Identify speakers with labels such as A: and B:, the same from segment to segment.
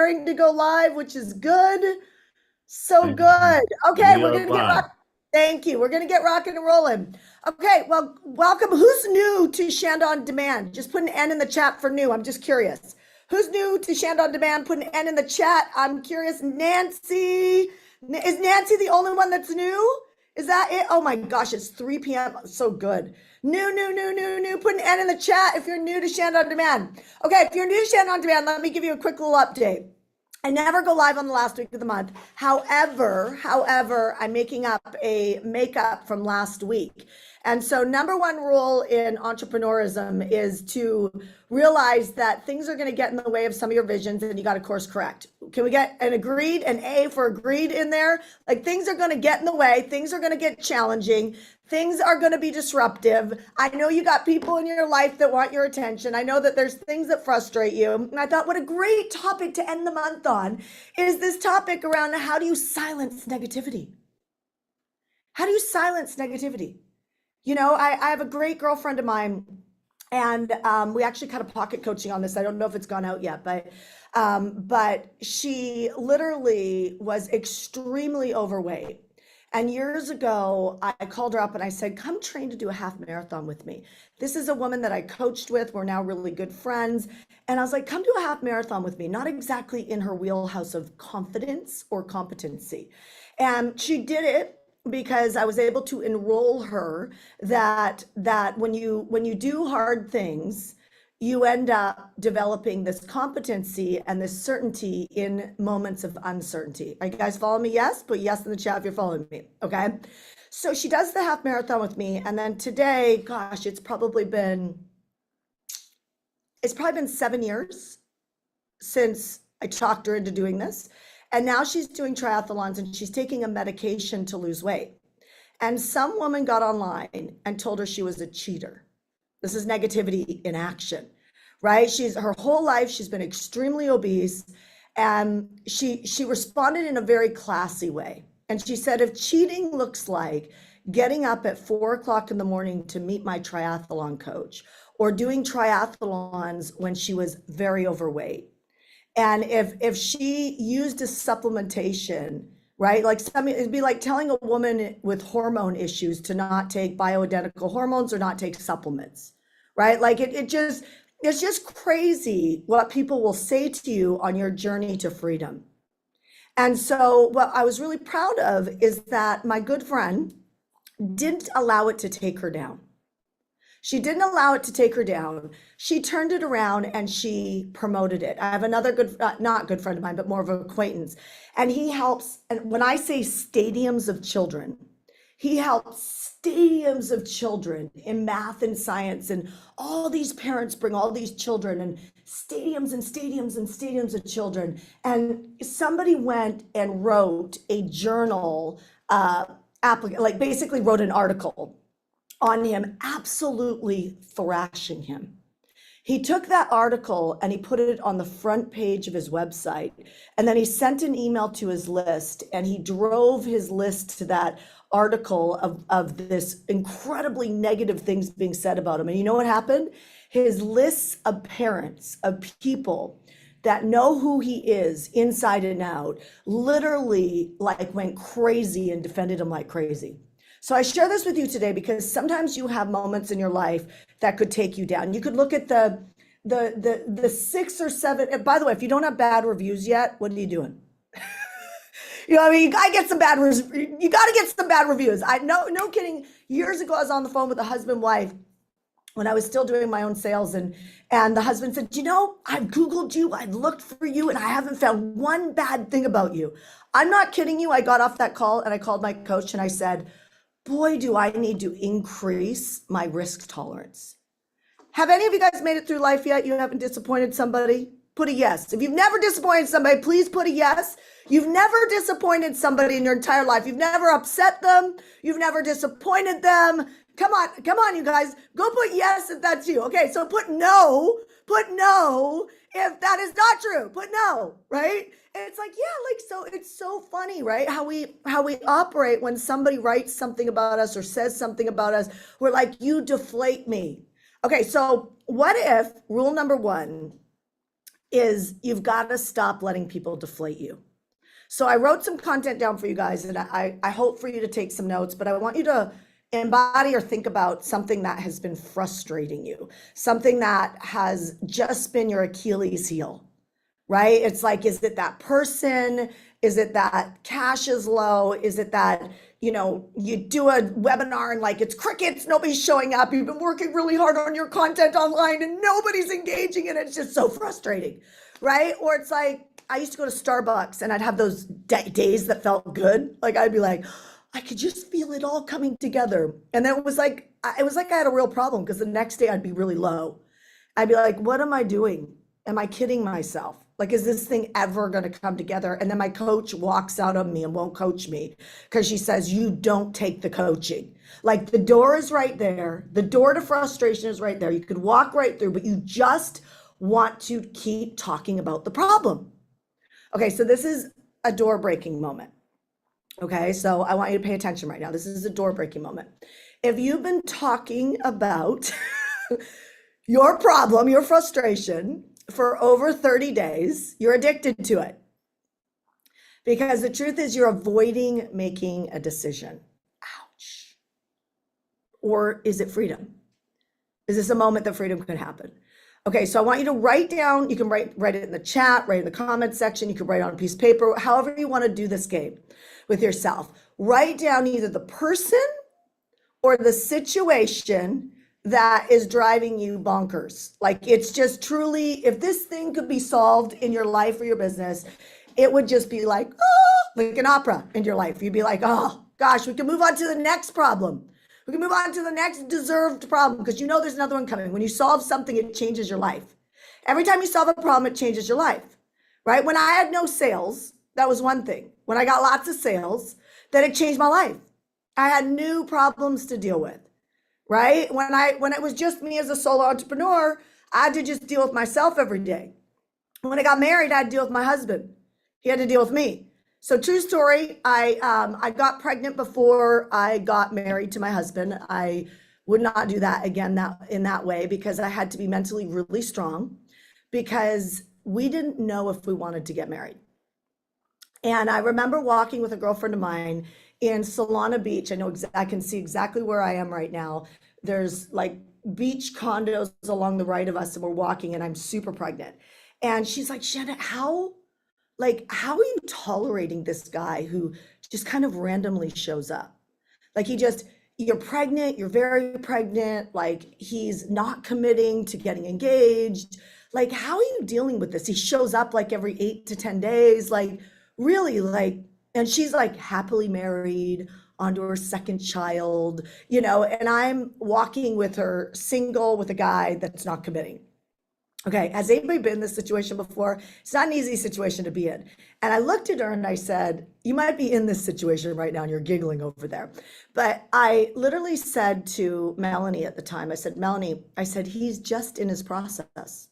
A: preparing to go live, which is good. So
B: And
A: good. Okay,
B: we
A: we're
B: are
A: gonna get
B: live.
A: rock. Thank you. We're gonna get rocking and rolling. Okay, well, welcome. Who's new to Shand on Demand? Just put an N in the chat for new. I'm just curious. Who's new to Shand on Demand? Put an N in the chat. I'm curious. Nancy. Is Nancy the only one that's new? Is that it? Oh my gosh, it's 3 p.m. So good. New. Put an N in the chat if you're new to Shand on Demand. Okay, if you're new to Shand on Demand, let me give you a quick little update. I never go live on the last week of the month. However, I'm making up a makeup from last week. And so number one rule in entrepreneurism is to realize that things are going to get in the way of some of your visions and you got to course correct. Can we get an A for agreed in there? Like things are going to get in the way. Things are going to get challenging. Things are going to be disruptive. I know you got people in your life that want your attention. I know that there's things that frustrate you. And I thought what a great topic to end the month on is this topic around how do you silence negativity? How do you silence negativity? You know, I have a great girlfriend of mine, and we actually kind of pocket coaching on this. I don't know if it's gone out yet, but she literally was extremely overweight. And years ago, I called her up and I said, come train to do a half marathon with me. This is a woman that I coached with. We're now really good friends. And I was like, come do a half marathon with me, not exactly in her wheelhouse of confidence or competency. And she did it because I was able to enroll her that when you do hard things, you end up developing this competency and this certainty in moments of uncertainty. Are you guys following me? Yes, put yes in the chat if you're following me. Okay. So she does the half marathon with me. And then today, gosh, it's probably been 7 years since I talked her into doing this. And now she's doing triathlons and she's taking a medication to lose weight. And some woman got online and told her she was a cheater. This is negativity in action, right? Her whole life, she's been extremely obese. And she responded in a very classy way. And she said, if cheating looks like getting up at 4 o'clock in the morning to meet my triathlon coach, or doing triathlons when she was very overweight, and if she used a supplementation, right? Like it'd be like telling a woman with hormone issues to not take bioidentical hormones or not take supplements, right? Like it's just crazy what people will say to you on your journey to freedom. And so what I was really proud of is that my good friend didn't allow it to take her down. She didn't allow it to take her down. She turned it around and she promoted it. I have another good, not good friend of mine, but more of an acquaintance. And he helps, and when I say stadiums of children, he helps stadiums of children in math and science. And all these parents bring all these children and stadiums and stadiums and stadiums of children. And somebody went and wrote a journal, like basically wrote an article on him, absolutely thrashing him. He took that article and he put it on the front page of his website. And then he sent an email to his list and he drove his list to that article of this incredibly negative things being said about him. And you know what happened? His lists of parents, of people that know who he is inside and out, literally like went crazy and defended him like crazy. So I share this with you today because sometimes you have moments in your life that could take you down. You could look at the 6 or 7. And by the way, if you don't have bad reviews yet, what are you doing? You know what I mean? You gotta get some bad reviews. No kidding. Years ago, I was on the phone with a husband, wife, when I was still doing my own sales, and the husband said, you know, I've Googled you, I've looked for you, and I haven't found one bad thing about you. I'm not kidding you. I got off that call and I called my coach and I said, boy, do I need to increase my risk tolerance. Have any of you guys made it through life yet? You haven't disappointed somebody? Put a yes. If you've never disappointed somebody, please put a yes. You've never disappointed somebody in your entire life. You've never upset them. You've never disappointed them. Come on, you guys. Go put yes if that's you. Okay, so put no if that is not true. Put no, right? And it's like, yeah, like, so it's so funny, right? How we operate when somebody writes something about us or says something about us. We're like, you deflate me. Okay, so what if rule number one is you've got to stop letting people deflate you. So I wrote some content down for you guys, and I hope for you to take some notes, but I want you to embody or think about something that has been frustrating you, something that has just been your Achilles heel, right? It's like, is it that person? Is it that cash is low? Is it that, you do a webinar and like it's crickets, nobody's showing up. You've been working really hard on your content online and nobody's engaging, and it's just so frustrating, right? Or it's like, I used to go to Starbucks and I'd have those days that felt good. Like I'd be like, I could just feel it all coming together. And then it was like I had a real problem, because the next day I'd be really low. I'd be like, what am I doing? Am I kidding myself? Like, is this thing ever going to come together? And then my coach walks out on me and won't coach me because she says, you don't take the coaching. Like, the door is right there. The door to frustration is right there. You could walk right through, but you just want to keep talking about the problem. Okay, so this is a door breaking moment. Okay, so I want you to pay attention right now. This is a door breaking moment. If you've been talking about your problem, your frustration for over 30 days, you're addicted to it. Because the truth is, you're avoiding making a decision. Ouch. Or is it freedom? Is this a moment that freedom could happen? Okay, so I want you to write down, you can write it in the chat, write in the comment section, you can write it on a piece of paper, however you want to do this game with yourself. Write down either the person or the situation that is driving you bonkers. Like, it's just truly, if this thing could be solved in your life or your business, it would just be like, oh, like an opera in your life. You'd be like, oh gosh, we can move on to the next problem. We can move on to the next deserved problem, because there's another one coming. When you solve something, it changes your life. Every time you solve a problem, it changes your life, right? When I had no sales, that was one thing. When I got lots of sales, then it changed my life. I had new problems to deal with, right? When it was just me as a solo entrepreneur, I had to just deal with myself every day. When I got married, I had to deal with my husband. He had to deal with me. So true story, I got pregnant before I got married to my husband. I would not do that again in that way, because I had to be mentally really strong, because we didn't know if we wanted to get married. And I remember walking with a girlfriend of mine in Solana Beach. I can see exactly where I am right now. There's like beach condos along the right of us, and we're walking, and I'm super pregnant. And she's like, Shannon, how are you tolerating this guy who just kind of randomly shows up? Like, you're pregnant, you're very pregnant, like he's not committing to getting engaged. Like, how are you dealing with this? He shows up like every 8 to 10 days, like really, like, and she's like happily married, onto her second child, and I'm walking with her single with a guy that's not committing. Okay, has anybody been in this situation before? It's not an easy situation to be in. And I looked at her and I said, you might be in this situation right now, and you're giggling over there. But I literally said to Melanie at the time, I said, Melanie, he's just in his process.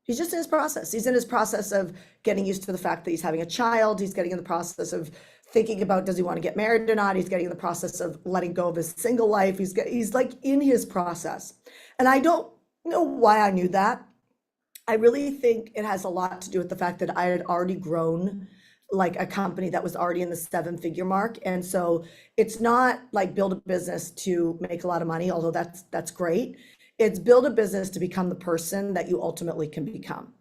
A: He's just in his process. He's in his process of getting used to the fact that he's having a child. He's getting in the process of thinking about, does he want to get married or not? He's getting in the process of letting go of his single life. He's like in his process. And I don't know why I knew that. I really think it has a lot to do with the fact that I had already grown like a company that was already in the 7-figure mark. And so it's not like build a business to make a lot of money, although that's great. It's build a business to become the person that you ultimately can become.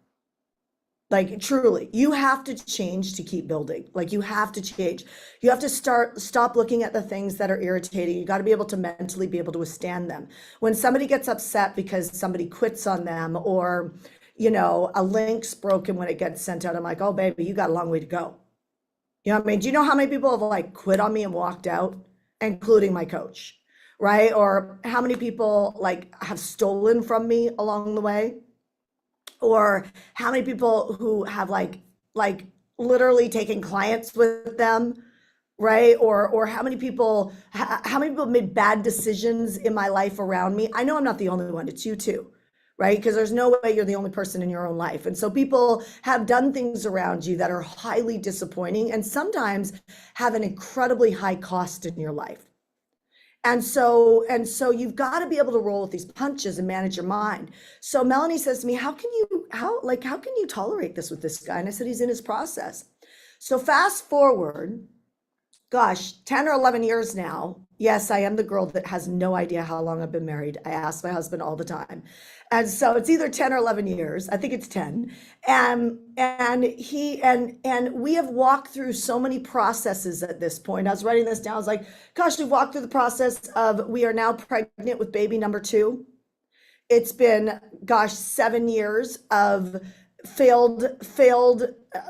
A: Like, truly, you have to change to keep building. Like, you have to change. You have to stop looking at the things that are irritating. You got to be able to mentally be able to withstand them. When somebody gets upset because somebody quits on them, or a link's broken when it gets sent out, I'm like, oh, baby, you got a long way to go. You know what I mean? Do you know how many people have like quit on me and walked out, including my coach, right? Or how many people like have stolen from me along the way? Or how many people who have like literally taken clients with them, right? Or how many people made bad decisions in my life around me? I know I'm not the only one. It's you too. Right? Because there's no way you're the only person in your own life. And so people have done things around you that are highly disappointing and sometimes have an incredibly high cost in your life. And so you've got to be able to roll with these punches and manage your mind. So Melanie says to me, how can you tolerate this with this guy? And I said, he's in his process. So fast forward, gosh, 10 or 11 years now. Yes, I am the girl that has no idea how long I've been married. I ask my husband all the time. And so it's either 10 or 11 years. I think it's 10. And we have walked through so many processes at this point. I was writing this down. I was like, gosh, we've walked through the process of, we are now pregnant with baby number 2. It's been, gosh, 7 years of failed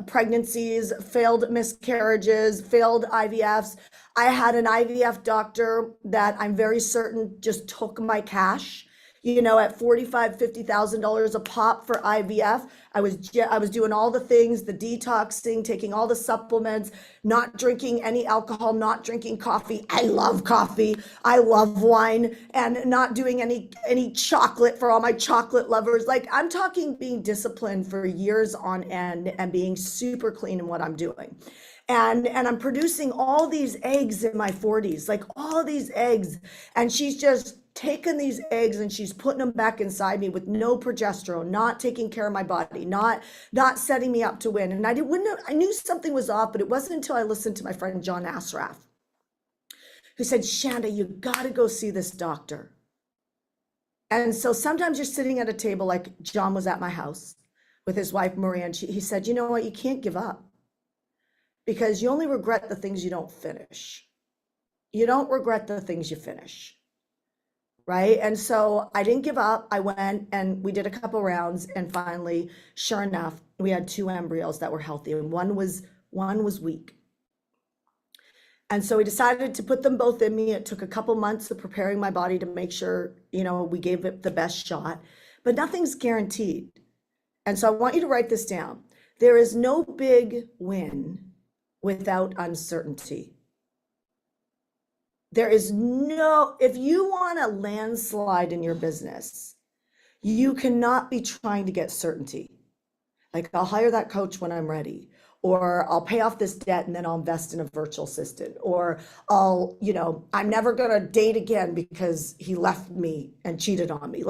A: pregnancies, failed miscarriages, failed IVFs. I had an IVF doctor that I'm very certain just took my cash, at $45,000, $50,000 a pop for IVF. I was doing all the things, the detoxing, taking all the supplements, not drinking any alcohol, not drinking coffee. I love coffee. I love wine, and not doing any chocolate for all my chocolate lovers. Like, I'm talking being disciplined for years on end and being super clean in what I'm doing. And I'm producing all these eggs in my 40s, like all these eggs. And she's just taken these eggs and she's putting them back inside me with no progesterone, not taking care of my body, not setting me up to win. And I knew something was off, but it wasn't until I listened to my friend John Asraf, who said, Shanda, you got to go see this doctor. And so sometimes you're sitting at a table, like John was at my house with his wife, Maria, and he said, you know what, you can't give up, because you only regret the things you don't finish. You don't regret the things you finish. Right. And so I didn't give up. I went and we did a couple rounds, and finally, sure enough, we had 2 embryos that were healthy, and one was weak. And so we decided to put them both in me. It took a couple months of preparing my body to make sure, we gave it the best shot, but nothing's guaranteed. And so I want you to write this down. There is no big win without uncertainty. If you want a landslide in your business, you cannot be trying to get certainty. Like, I'll hire that coach when I'm ready, or I'll pay off this debt and then I'll invest in a virtual assistant, or I'm never going to date again because he left me and cheated on me.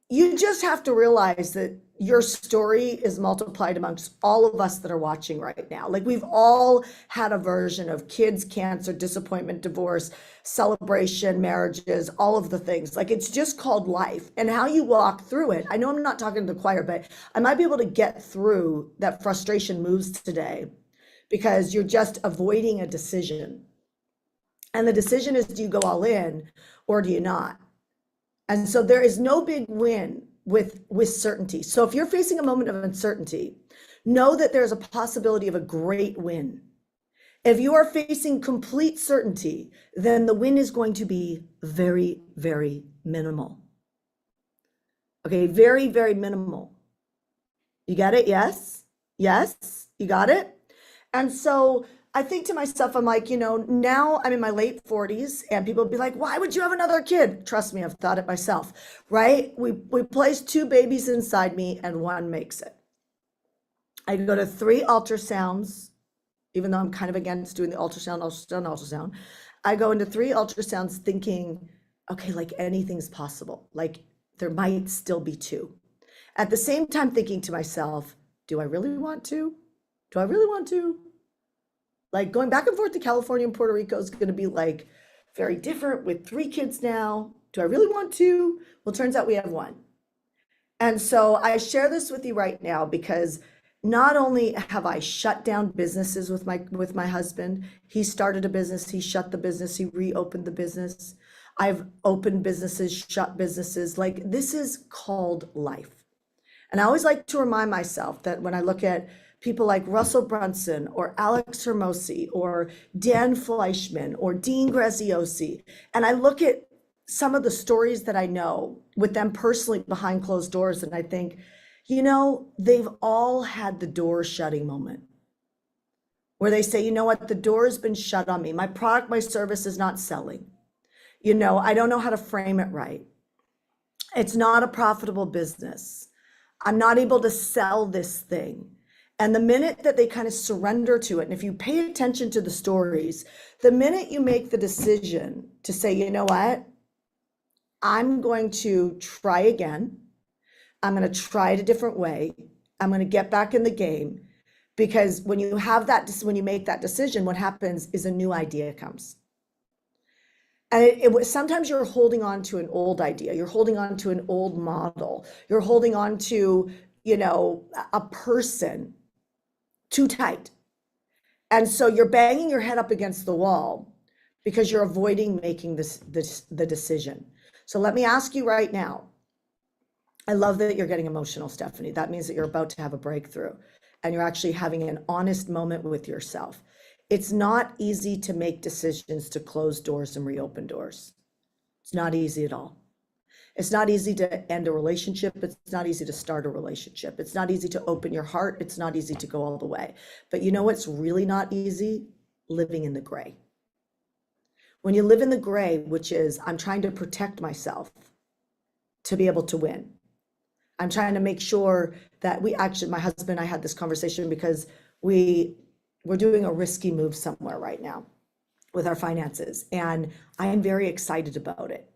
A: You just have to realize that your story is multiplied amongst all of us that are watching right now. Like, we've all had a version of kids, cancer, disappointment, divorce, celebration, marriages, all of the things. Like, it's just called life, and how you walk through it. I know I'm not talking to the choir, but I might be able to get through that frustration moves today, because you're just avoiding a decision. And the decision is, do you go all in or do you not? And so there is no big win with certainty. So if you're facing a moment of uncertainty, know that there's a possibility of a great win. If you are facing complete certainty, then the win is going to be very, very minimal. Okay, very, very minimal. You got it? Yes? Yes? You got it? And so I think to myself, I'm like, now I'm in my late 40s, and people be like, why would you have another kid? Trust me, I've thought it myself, right? We placed 2 babies inside me and 1 makes it. I go to 3 ultrasounds, even though I'm kind of against doing the ultrasound. I go into 3 ultrasounds thinking, okay, like, anything's possible. Like, there might still be 2. At the same time thinking to myself, do I really want to? Do I really want to? Like, going back and forth to California and Puerto Rico is going to be like very different with 3 kids now. Do I really want to? Well, it turns out we have 1. And so I share this with you right now because not only have I shut down businesses with my husband, he started a business, he shut the business, he reopened the business. I've opened businesses, shut businesses. Like, this is called life. And I always like to remind myself that when I look at people like Russell Brunson or Alex Hermosi or Dan Fleischman or Dean Graziosi, and I look at some of the stories that I know with them personally behind closed doors, and I think, they've all had the door shutting moment where they say, you know what, the door has been shut on me. My product, my service is not selling. I don't know how to frame it right. It's not a profitable business. I'm not able to sell this thing. And the minute that they kind of surrender to it, and if you pay attention to the stories, the minute you make the decision to say, you know what, I'm going to try again. I'm going to try it a different way. I'm going to get back in the game. Because when you have that, when you make that decision, what happens is a new idea comes. And sometimes you're holding on to an old idea. You're holding on to an old model. You're holding on to, a person too tight. And so you're banging your head up against the wall because you're avoiding making the decision. So let me ask you right now. I love that you're getting emotional, Stephanie. That means that you're about to have a breakthrough and you're actually having an honest moment with yourself. It's not easy to make decisions to close doors and reopen doors. It's not easy at all. It's not easy to end a relationship. It's not easy to start a relationship. It's not easy to open your heart. It's not easy to go all the way. But you know what's really not easy? Living in the gray. When you live in the gray, which is I'm trying to protect myself to be able to win. I'm trying to make sure that my husband and I had this conversation because we're doing a risky move somewhere right now with our finances. And I am very excited about it.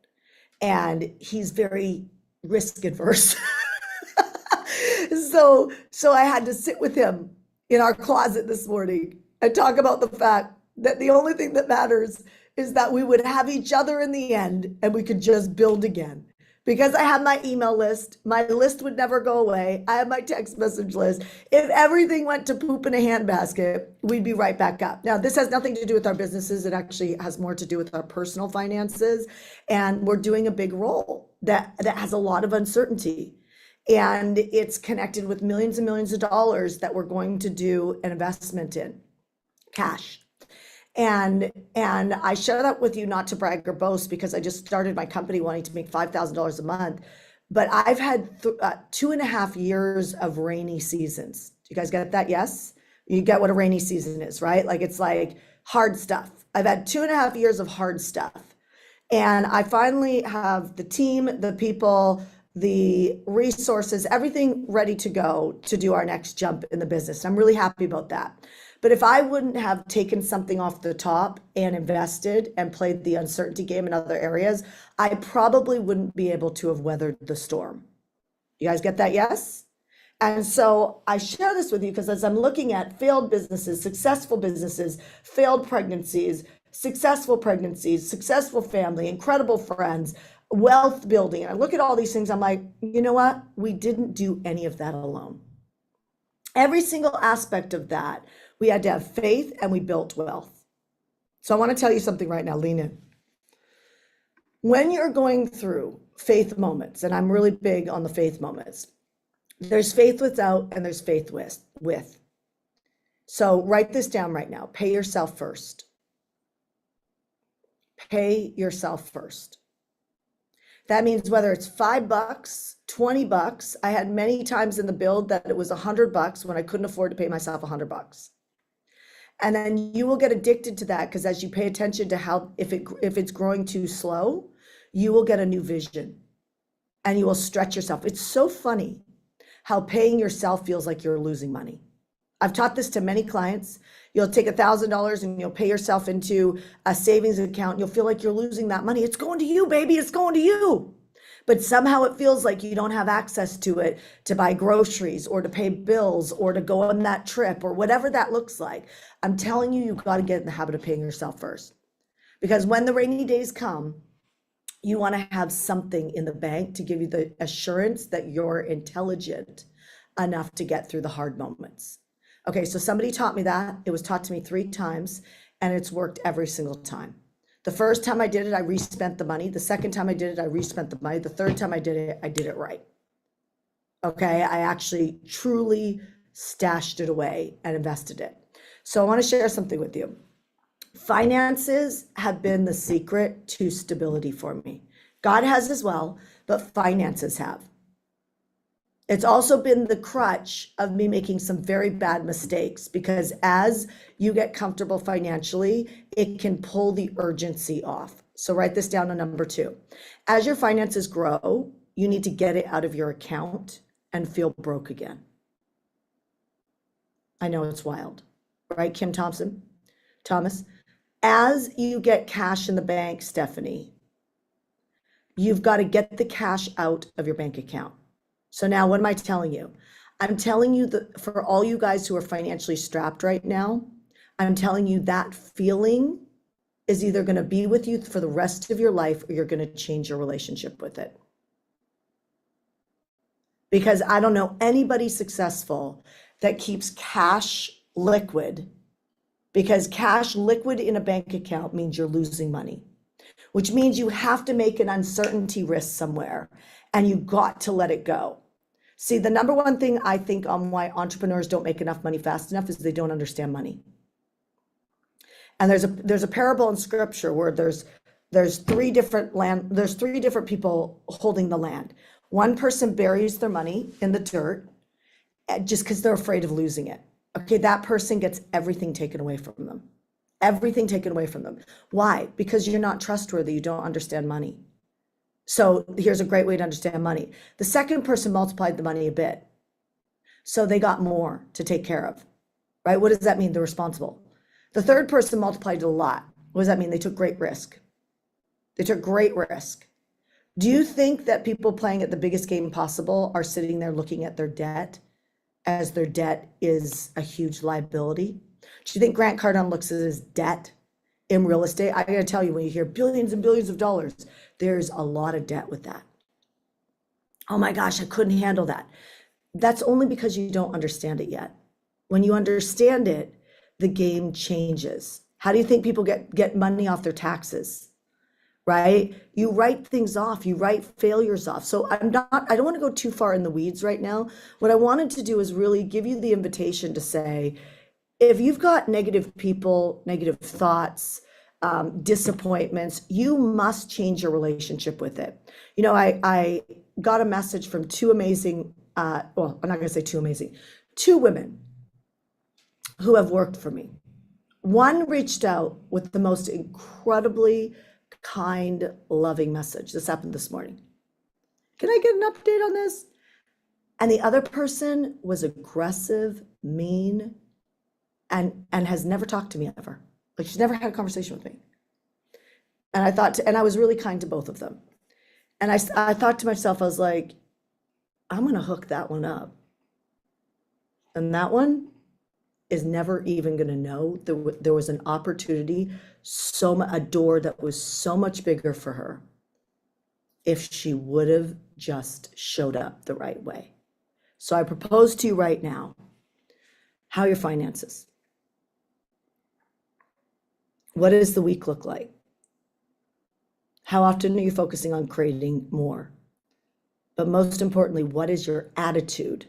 A: And he's very risk adverse. So I had to sit with him in our closet this morning and talk about the fact that the only thing that matters is that we would have each other in the end and we could just build again. Because I have my email list, my list would never go away. I have my text message list. If everything went to poop in a handbasket, we'd be right back up. Now, this has nothing to do with our businesses. It actually has more to do with our personal finances. And we're doing a big role that has a lot of uncertainty. And it's connected with millions and millions of dollars that we're going to do an investment in, cash. And I share that with you not to brag or boast because I just started my company wanting to make $5,000 a month. But I've had 2.5 years of rainy seasons. Do you guys get that? Yes? You get what a rainy season is, right? Like it's like hard stuff. I've had 2.5 years of hard stuff. And I finally have the team, the people, the resources, everything ready to go to do our next jump in the business. I'm really happy about that. But if I wouldn't have taken something off the top and invested and played the uncertainty game in other areas, I probably wouldn't be able to have weathered the storm. You guys get that? Yes? And so I share this with you because as I'm looking at failed businesses, failed pregnancies, successful family, incredible friends, wealth building, and I look at all these things, I'm like, you know what? We didn't do any of that alone. Every single aspect of that, we had to have faith and we built wealth. So I want to tell you something right now, lean in. When you're going through faith moments, and I'm really big on the faith moments, there's faith without and there's faith with. So write this down right now. Pay yourself first. Pay yourself first. That means whether it's $5, $20, I had many times in the build that it was $100 when I couldn't afford to pay myself $100. And then you will get addicted to that because as you pay attention to how, if it's growing too slow, you will get a new vision and you will stretch yourself. It's so funny how paying yourself feels like you're losing money. I've taught this to many clients. You'll take $1,000 and you'll pay yourself into a savings account. And you'll feel like you're losing that money. It's going to you, baby. It's going to you. But somehow it feels like you don't have access to it to buy groceries or to pay bills or to go on that trip or whatever that looks like. I'm telling you, you've got to get in the habit of paying yourself first. Because when the rainy days come, you want to have something in the bank to give you the assurance that you're intelligent enough to get through the hard moments. Okay, so somebody taught me that. It was taught to me 3 times, and it's worked every single time. The first time I did it, I respent the money. The second time I did it, I respent the money. The third time I did it right. Okay, I actually truly stashed it away and invested it. So I want to share something with you. Finances have been the secret to stability for me. God has as well, but finances have. It's also been the crutch of me making some very bad mistakes because as you get comfortable financially, it can pull the urgency off. So write this down on number 2. As your finances grow, you need to get it out of your account and feel broke again. I know it's wild, right, Kim Thomas? As you get cash in the bank, Stephanie, you've got to get the cash out of your bank account. So now what am I telling you? I'm telling you that for all you guys who are financially strapped right now, I'm telling you that feeling is either going to be with you for the rest of your life or you're going to change your relationship with it. Because I don't know anybody successful that keeps cash liquid, because cash liquid in a bank account means you're losing money, which means you have to make an uncertainty risk somewhere and you got to let it go. See, the number one thing I think on why entrepreneurs don't make enough money fast enough is they don't understand money. And there's a parable in scripture where there's three different people holding the land. One person buries their money in the dirt just because they're afraid of losing it. Okay, that person gets everything taken away from them. Everything taken away from them. Why? Because you're not trustworthy. You don't understand money. So here's a great way to understand money. The second person multiplied the money a bit. So they got more to take care of, right? What does that mean? They're responsible. The third person multiplied it a lot. What does that mean? They took great risk. They took great risk. Do you think that people playing at the biggest game possible are sitting there looking at their debt as their debt is a huge liability? Do you think Grant Cardone looks at his debt in real estate? I gotta tell you, when you hear billions and billions of dollars, there's a lot of debt with that. Oh my gosh, I couldn't handle that. That's only because you don't understand it yet. When you understand it, the game changes. How do you think people get money off their taxes? Right? You write things off, you write failures off. So I don't want to go too far in the weeds right now. What I wanted to do is really give you the invitation to say, if you've got negative people, negative thoughts, disappointments, you must change your relationship with it. You know, I got a message from two amazing, well, I'm not gonna say two amazing, two women who have worked for me. One reached out with the most incredibly kind, loving message. This happened this morning. Can I get an update on this? And the other person was aggressive, mean, and has never talked to me ever. Like, she's never had a conversation with me. And I was really kind to both of them. And I thought to myself, I was like, I'm gonna hook that one up. And that one is never even gonna know there was an opportunity, a door that was so much bigger for her if she would have just showed up the right way. So I propose to you right now, how are your finances? What does the week look like? How often are you focusing on creating more? But most importantly, what is your attitude?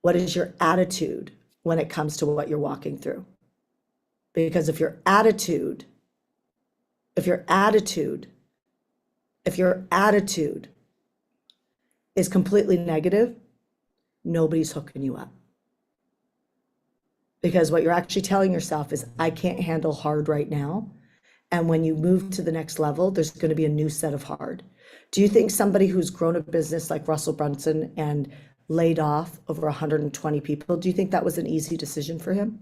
A: What is your attitude when it comes to what you're walking through? Because if your attitude is completely negative, nobody's hooking you up. Because what you're actually telling yourself is, I can't handle hard right now. And when you move to the next level, there's going to be a new set of hard. Do you think somebody who's grown a business like Russell Brunson and laid off over 120 people, do you think that was an easy decision for him?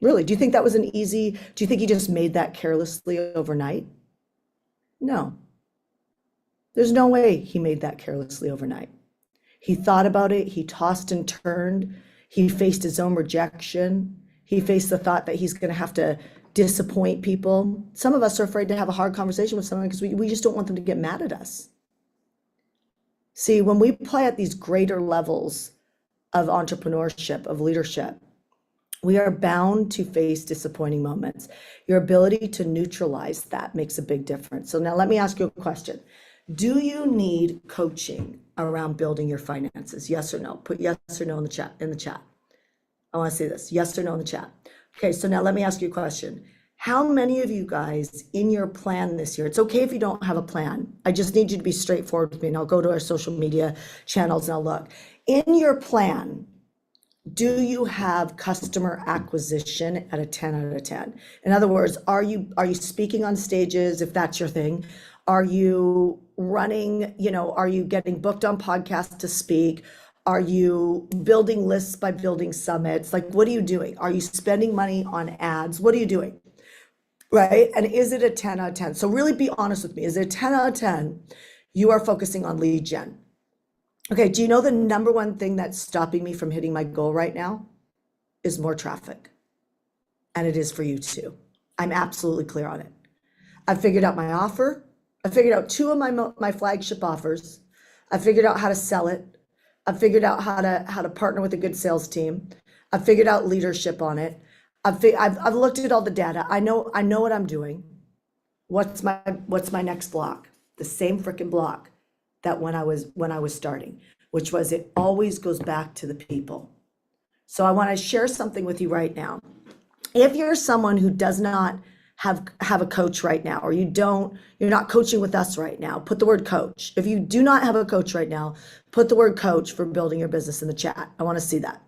A: Really, do you think he just made that carelessly overnight? No. There's no way he made that carelessly overnight. He thought about it, he tossed and turned, he faced his own rejection, he faced the thought that he's gonna have to disappoint people. Some of us are afraid to have a hard conversation with someone because we just don't want them to get mad at us. See, when we play at these greater levels of entrepreneurship, of leadership, we are bound to face disappointing moments. Your ability to neutralize that makes a big difference. So now let me ask you a question. Do you need coaching around building your finances? Yes or no? Put yes or no in the chat. I want to say this, yes or no in the chat. Okay, so now let me ask you a question. How many of you guys in your plan this year, it's okay if you don't have a plan. I just need you to be straightforward with me, and I'll go to our social media channels and I'll look. In your plan, do you have customer acquisition at a 10 out of 10? In other words, are you speaking on stages, if that's your thing? Are you running, are you getting booked on podcasts to speak? Are you building lists by building summits? Like, what are you doing? Are you spending money on ads? What are you doing? Right? And is it a 10 out of 10? So really be honest with me. Is it a 10 out of 10? You are focusing on lead gen. Okay, do you know the number one thing that's stopping me from hitting my goal right now is more traffic? And it is for you too. I'm absolutely clear on it. I figured out my offer. I figured out two of my flagship offers. I figured out how to sell it. I figured out how to partner with a good sales team. I figured out leadership on it. I've looked at all the data. I know what I'm doing. What's my next block? The same freaking block that when I was starting, which was it always goes back to the people. So I want to share something with you right now. If you're someone who does not have a coach right now, or you're not coaching with us right now, put the word coach. If you do not have a coach right now, put the word coach for building your business in the chat. I want to see that.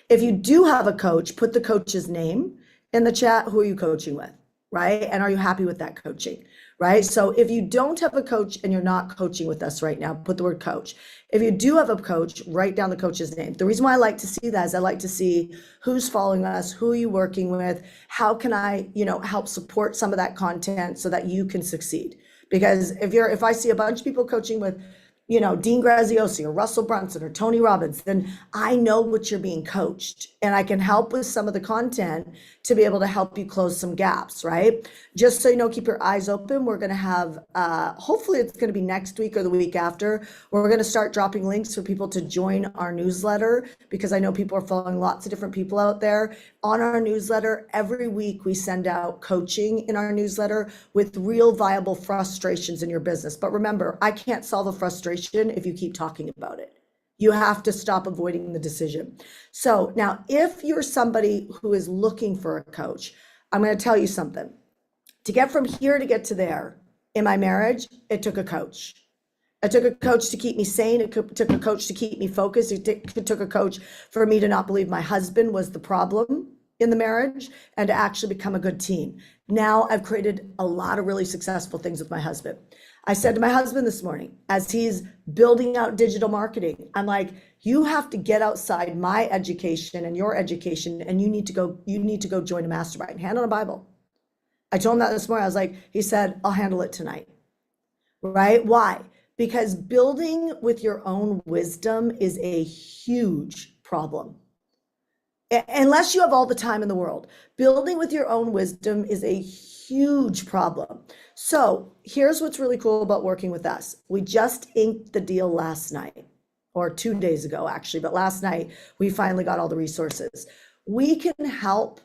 A: If you do have a coach, put the coach's name in the chat. Who are you coaching with, right? And are you happy with that coaching, right? So if you don't have a coach and you're not coaching with us right now, put the word coach. If you do have a coach, write down the coach's name. The reason why I like to see that is I like to see who's following us, who are you working with, how can I, help support some of that content so that you can succeed. Because if I see a bunch of people coaching with, Dean Graziosi or Russell Brunson or Tony Robbins, then I know what you're being coached and I can help with some of the content to be able to help you close some gaps, right? Just so you know, keep your eyes open. We're going to have, hopefully it's going to be next week or the week after, we're going to start dropping links for people to join our newsletter, because I know people are following lots of different people out there. On our newsletter, every week we send out coaching in our newsletter with real viable frustrations in your business. But remember, I can't solve a frustration if you keep talking about it. You have to stop avoiding the decision. So now, if you're somebody who is looking for a coach, I'm going to tell you something. To get from here to get to there in my marriage, it took a coach. It took a coach to keep me sane. It took a coach to keep me focused. It took a coach for me to not believe my husband was the problem in the marriage and to actually become a good team. Now I've created a lot of really successful things with my husband. I said to my husband this morning, as he's building out digital marketing, I'm like, you have to get outside my education and your education, and you need to go join a mastermind, hand on a Bible. I told him that this morning. I was like, he said, I'll handle it tonight. Right? Why? Because building with your own wisdom is a huge problem. Unless you have all the time in the world, building with your own wisdom is a huge problem. So here's what's really cool about working with us. We just inked the deal last night, or 2 days ago, actually, but last night we finally got all the resources. We can help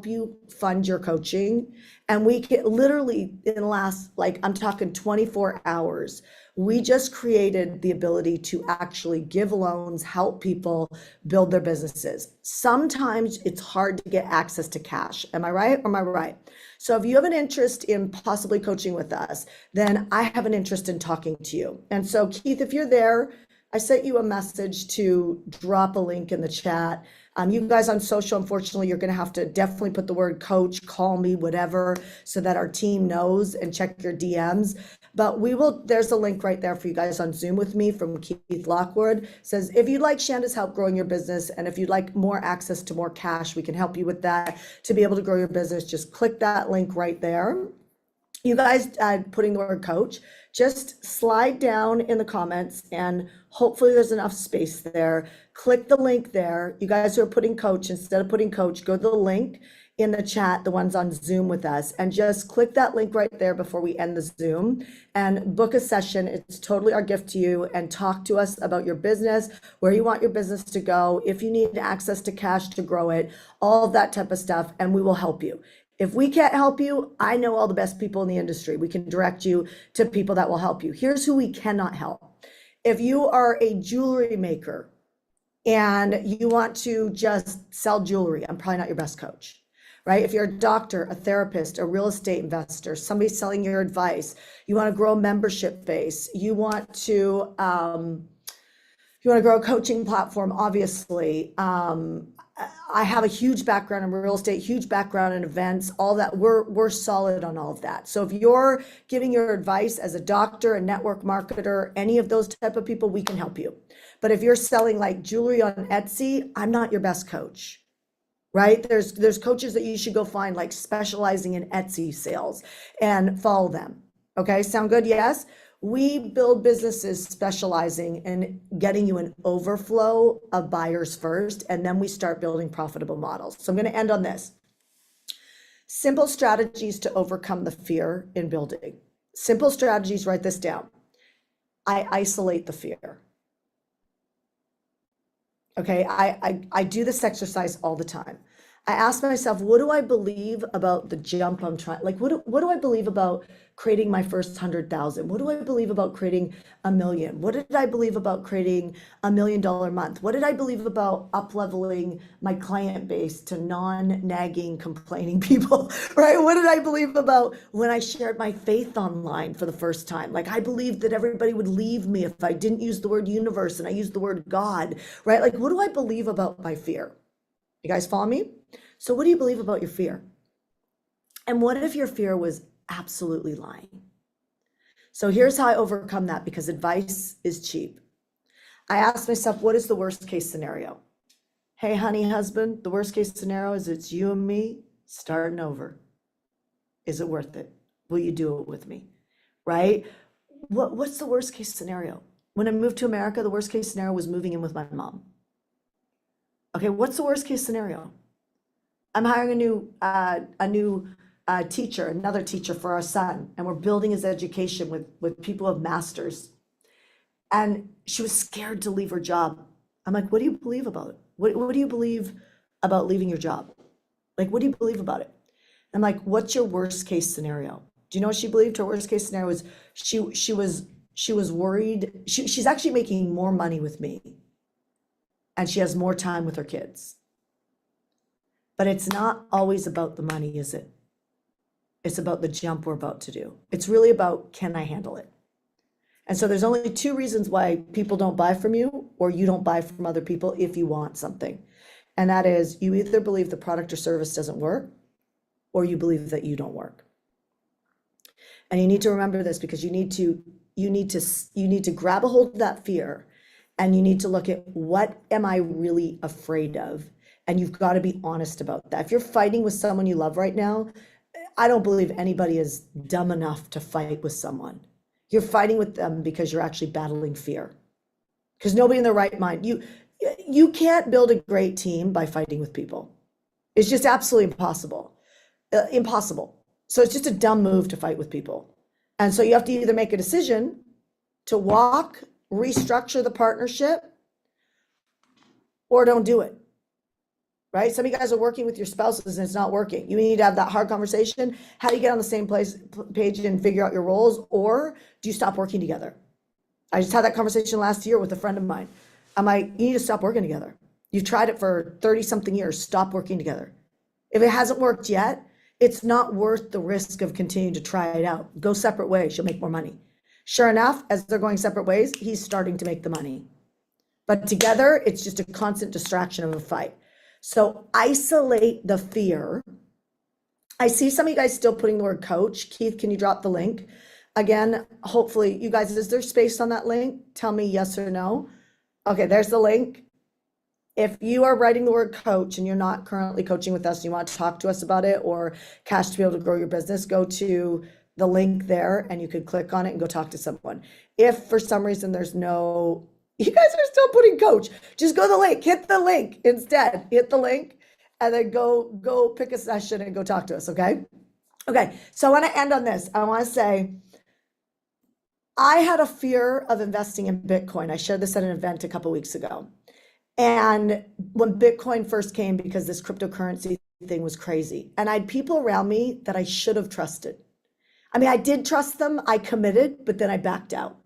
A: you fund your coaching, and we can literally, in the last, I'm talking 24 hours, we just created the ability to actually give loans, help people build their businesses. Sometimes it's hard to get access to cash. Am I right or am I right? So if you have an interest in possibly coaching with us, then I have an interest in talking to you. And so Keith, if you're there, I sent you a message to drop a link in the chat. You guys on social, unfortunately, you're going to have to definitely put the word coach, call me, whatever, so that our team knows, and check your DMs. But there's a link right there for you guys on Zoom with me from Keith Lockwood. It says, if you'd like Shanda's help growing your business, and if you'd like more access to more cash, we can help you with that to be able to grow your business. Just click that link right there. You guys putting the word coach, just slide down in the comments, and hopefully there's enough space there. Click the link there. You guys who are putting coach, instead of putting coach, go to the link in the chat, the ones on Zoom with us, and just click that link right there before we end the Zoom and book a session. It's totally our gift to you, and talk to us about your business, where you want your business to go, if you need access to cash to grow it, all of that type of stuff, and we will help you. If we can't help you, I know all the best people in the industry. We can direct you to people that will help you. Here's who we cannot help. If you are a jewelry maker and you want to just sell jewelry, I'm probably not your best coach, right? If you're a doctor, a therapist, a real estate investor, somebody selling your advice, you want to grow a membership base, you want to you want to grow a coaching platform, obviously. I have a huge background in real estate, huge background in events, all that. We're solid on all of that. So if you're giving your advice as a doctor, a network marketer, any of those type of people, we can help you. But if you're selling like jewelry on Etsy, I'm not your best coach, right? There's coaches that you should go find, like specializing in Etsy sales, and follow them. Okay, sound good? Yes. We build businesses specializing in getting you an overflow of buyers first, and then we start building profitable models. So I'm going to end on this. Simple strategies to overcome the fear in building. Simple strategies, write this down. I isolate the fear. Okay, I do this exercise all the time. I ask myself, what do I believe about the jump I'm trying, like, what do I believe about creating my first 100,000? What do I believe about creating 1 million? What did I believe about creating $1 million month? What did I believe about up-leveling my client base to non-nagging, complaining people, right? What did I believe about when I shared my faith online for the first time? Like, I believed that everybody would leave me if I didn't use the word universe and I used the word God, right? Like, what do I believe about my fear? You guys follow me? So what do you believe about your fear? And what if your fear was absolutely lying? So here's how I overcome that, because advice is cheap. I ask myself, what is the worst case scenario? Hey, honey, husband, the worst case scenario is it's you and me starting over. Is it worth it? Will you do it with me? Right? What's the worst case scenario? When I moved to America, the worst case scenario was moving in with my mom. Okay, what's the worst case scenario? I'm hiring a new teacher, another teacher for our son, and we're building his education with people of masters. And she was scared to leave her job. I'm like, what do you believe about it? What do you believe about leaving your job? Like, what do you believe about it? I'm like, what's your worst case scenario? Do you know what she believed? Her worst case scenario was she was worried. She's actually making more money with me, and she has more time with her kids. But it's not always about the money, is it? It's about the jump we're about to do. It's really about, can I handle it? And so there's only two reasons why people don't buy from you, or you don't buy from other people if you want something. And that is, you either believe the product or service doesn't work, or you believe that you don't work. And you need to remember this, because you need to grab a hold of that fear, and you need to look at, what am I really afraid of? And you've got to be honest about that. If you're fighting with someone you love right now, I don't believe anybody is dumb enough to fight with someone. You're fighting with them because you're actually battling fear. Because nobody in their right mind, you can't build a great team by fighting with people. It's just absolutely impossible. Impossible. So it's just a dumb move to fight with people. And so you have to either make a decision to walk, restructure the partnership, or don't do it. Right? Some of you guys are working with your spouses and it's not working. You need to have that hard conversation. How do you get on the same page and figure out your roles? Or do you stop working together? I just had that conversation last year with a friend of mine. I'm like, you need to stop working together. You've tried it for 30 something years. Stop working together. If it hasn't worked yet, it's not worth the risk of continuing to try it out. Go separate ways. You'll make more money. Sure enough, as they're going separate ways, he's starting to make the money. But together, it's just a constant distraction of a fight. So isolate the fear. I see some of you guys still putting the word coach. Keith, can you drop the link? Again, hopefully, you guys, is there space on that link? Tell me yes or no. Okay, there's the link. If you are writing the word coach and you're not currently coaching with us, and you want to talk to us about it, or cash to be able to grow your business, go to the link there and you could click on it and go talk to someone. If for some reason there's no, you guys are still putting coach, just go to the link, hit the link instead, hit the link, and then go pick a session and go talk to us, okay? Okay, so I want to end on this. I want to say, I had a fear of investing in Bitcoin. I shared this at an event a couple weeks ago. And when Bitcoin first came, because this cryptocurrency thing was crazy, and I had people around me that I should have trusted. I mean, I did trust them, I committed, but then I backed out.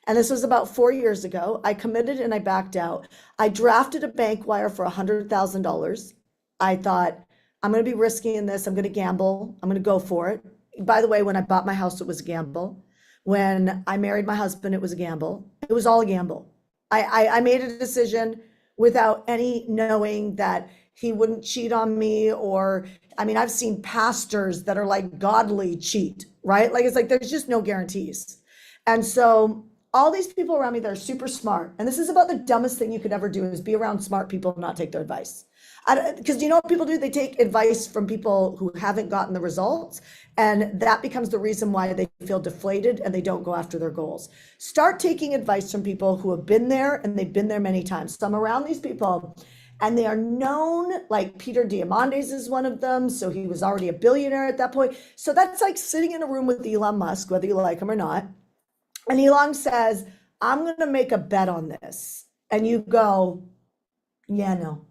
A: And this was about 4 years ago. I committed and I backed out. I drafted a bank wire for $100,000. I thought, I'm going to be risky in this. I'm going to gamble. I'm going to go for it. By the way, when I bought my house, it was a gamble. When I married my husband, it was a gamble. It was all a gamble. I made a decision without any knowing that he wouldn't cheat on me. Or, I mean, I've seen pastors that are like godly cheat, right? Like, it's like, there's just no guarantees. And so all these people around me that are super smart, and this is about the dumbest thing you could ever do, is be around smart people and not take their advice. Because you know what people do? They take advice from people who haven't gotten the results, and that becomes the reason why they feel deflated and they don't go after their goals. Start taking advice from people who have been there, and they've been there many times. So I'm around these people, and they are known, like Peter Diamandis is one of them. So he was already a billionaire at that point. So that's like sitting in a room with Elon Musk, whether you like him or not. And Elon says, I'm going to make a bet on this. And you go, yeah, no.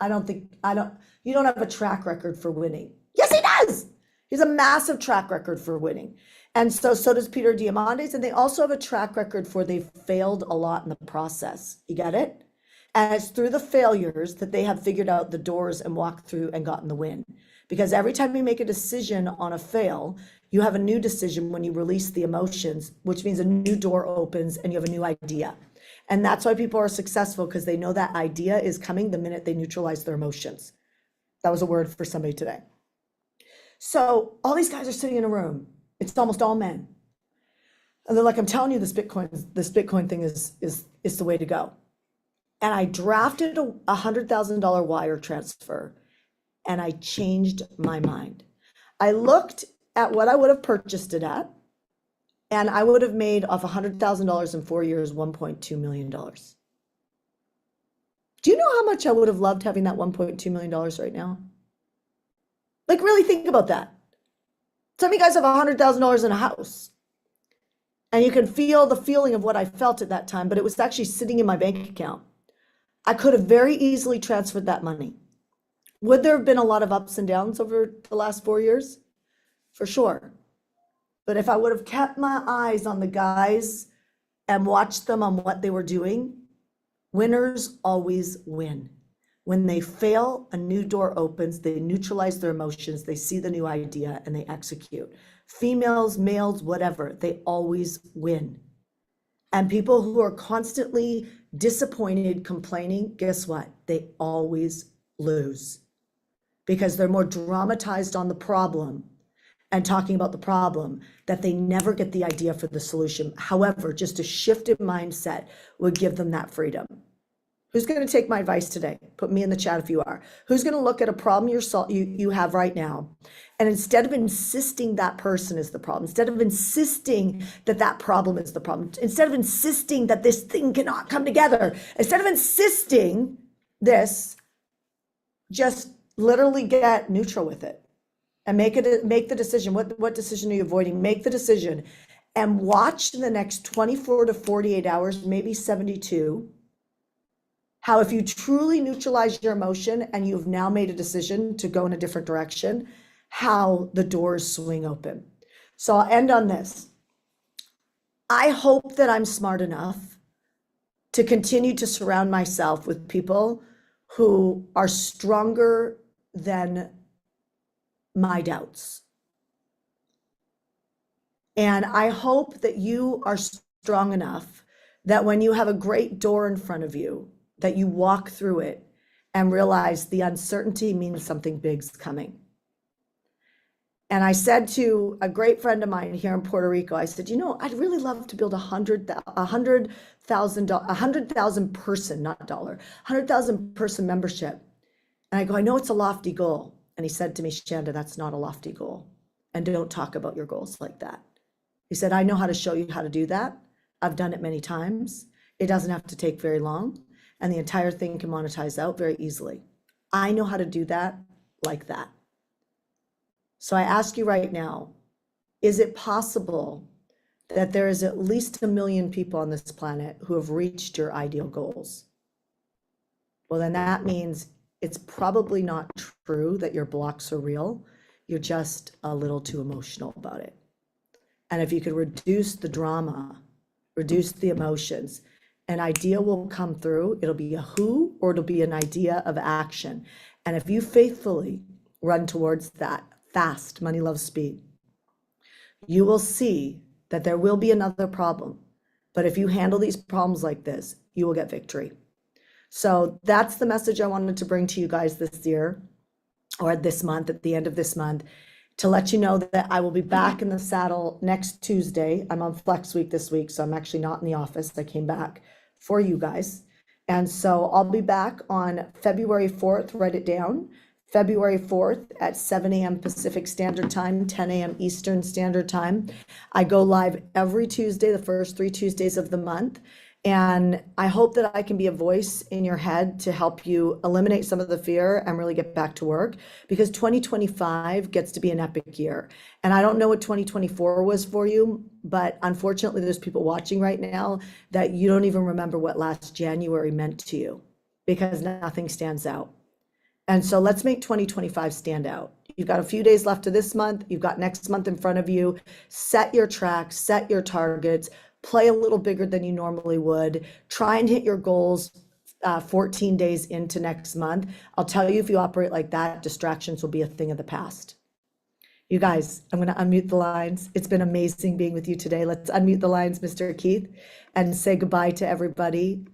A: You don't have a track record for winning. Yes, he does. He's a massive track record for winning. And so does Peter Diamandis. And they also have a track record for they've failed a lot in the process. You get it? And it's through the failures that they have figured out the doors and walked through and gotten the win. Because every time you make a decision on a fail, you have a new decision when you release the emotions, which means a new door opens and you have a new idea. And that's why people are successful, because they know that idea is coming the minute they neutralize their emotions. That was a word for somebody today. So all these guys are sitting in a room. It's almost all men. And they're like, I'm telling you, this Bitcoin thing is the way to go. And I drafted a $100,000 wire transfer, and I changed my mind. I looked at what I would have purchased it at, and I would have made off $100,000 in 4 years, $1.2 million. Do you know how much I would have loved having that $1.2 million right now? Like, really think about that. Some of you guys have $100,000 in a house, and you can feel the feeling of what I felt at that time, but it was actually sitting in my bank account. I could have very easily transferred that money. Would there have been a lot of ups and downs over the last 4 years? For sure. But if I would have kept my eyes on the guys and watched them on what they were doing, winners always win. When they fail, a new door opens, they neutralize their emotions, they see the new idea, and they execute. Females, males, whatever, they always win. And people who are constantly disappointed, complaining, guess what? They always lose, because they're more dramatized on the problem and talking about the problem that they never get the idea for the solution. However, just a shift in mindset would give them that freedom. Who's going to take my advice today? Put me in the chat if you are. Who's going to look at a problem you have right now, and instead of insisting that person is the problem, instead of insisting that that problem is the problem, instead of insisting that this thing cannot come together, instead of insisting this, just literally get neutral with it and make the decision. What decision are you avoiding? Make the decision and watch in the next 24 to 48 hours, maybe 72, how if you truly neutralize your emotion and you've now made a decision to go in a different direction, how the doors swing open. So I'll end on this. I hope that I'm smart enough to continue to surround myself with people who are stronger than my doubts. And I hope that you are strong enough that when you have a great door in front of you, that you walk through it and realize the uncertainty means something big's coming. And I said to a great friend of mine here in Puerto Rico, I said, I'd really love to build a 100,000 person, not dollar, 100,000 person membership. And I go, I know it's a lofty goal. And he said to me, Shanda, that's not a lofty goal. And don't talk about your goals like that. He said, I know how to show you how to do that. I've done it many times. It doesn't have to take very long. And the entire thing can monetize out very easily. I know how to do that like that. So I ask you right now, is it possible that there is at least 1 million people on this planet who have reached your ideal goals? Well, then that means it's probably not true that your blocks are real. You're just a little too emotional about it. And if you could reduce the drama, reduce the emotions, an idea will come through. It'll be a who, or it'll be an idea of action. And if you faithfully run towards that, fast, money loves speed, you will see that there will be another problem. But if you handle these problems like this, you will get victory. So that's the message I wanted to bring to you guys this year, or this month, at the end of this month, to let you know that I will be back in the saddle next Tuesday. I'm on flex week this week, so I'm actually not in the office. I came back for you guys. And so I'll be back on February 4th, write it down, February 4th at 7 a.m. Pacific Standard Time, 10 a.m. Eastern Standard Time. I go live every Tuesday, the first 3 Tuesdays of the month. And I hope that I can be a voice in your head to help you eliminate some of the fear and really get back to work, because 2025 gets to be an epic year. And I don't know what 2024 was for you, but unfortunately, there's people watching right now that you don't even remember what last January meant to you, because nothing stands out. And so let's make 2025 stand out. You've got a few days left of this month. You've got next month in front of you. Set your tracks, set your targets, play a little bigger than you normally would. Try and hit your goals 14 days into next month. I'll tell you, if you operate like that, distractions will be a thing of the past. You guys, I'm going to unmute the lines. It's been amazing being with you today. Let's unmute the lines, Mr. Keith, and say goodbye to everybody.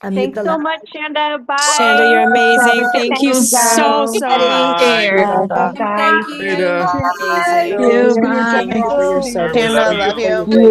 B: Thanks so much, Shanda. Bye.
C: Shanda, you're amazing. Thank you so much.
B: Bye.
C: Thank you.
D: Later.
C: Amazing.
E: You.
C: Thank you for your service.
E: Shanda, love you.
C: Great.